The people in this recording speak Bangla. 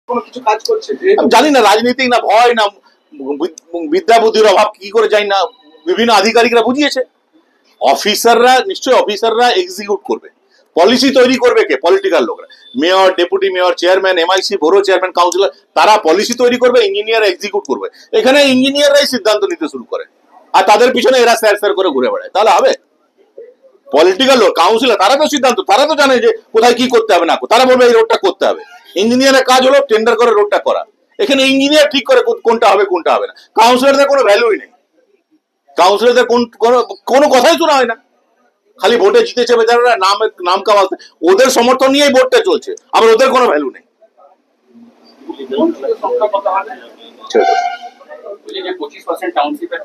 কোনো কিছু কাজ করছে? আমি জানি না, রাজনীতিক না ভয় না বিদ্যা বুদ্ধির অভাব কি করে জানি না, বিভিন্ন আধিকারিকরা বুঝিয়েছে। অফিসাররা এক্সিকিউট করবে, পলিসি তৈরি করবে কে? পলিটিক্যাল লোকরা, mayor, deputy mayor, chairman, MIC, বড় চেয়ারম্যান, কাউন্সিলর, তারা পলিসি তৈরি করবে, ইঞ্জিনিয়ার এক্সিকিউট করবে। এখানে ইঞ্জিনিয়াররাই সিদ্ধান্ত নিতে শুরু করে, আর তাদের পিছনে এরা স্যার করে ঘুরে বেড়ায়, তাহলে হবে? পলিটিক্যাল লোক, কাউন্সিলর, তারা তো সিদ্ধান্ত, তারা তো জানে যে কোথায় কি করতে হবে না, তারা বলবে এই রোডটা করতে হবে। ইঞ্জিনিয়ারের কাজ হলো টেন্ডার করে রোডটা করা। এখানে ইঞ্জিনিয়ার ঠিক করে কোনটা হবে কোনটা হবে না। কাউন্সিলরদের কোনো ভ্যালুই নেই, কাউন্সিলরদের কোনো কথাই শোনা হয় না, খালি ভোটে জিতেছে বেচারা, নাম কামাতে, ওদের সমর্থন নিয়েই ভোটটা চলছে, আবার ওদের কোনো ভ্যালু নেই। 25% টাউনশিপের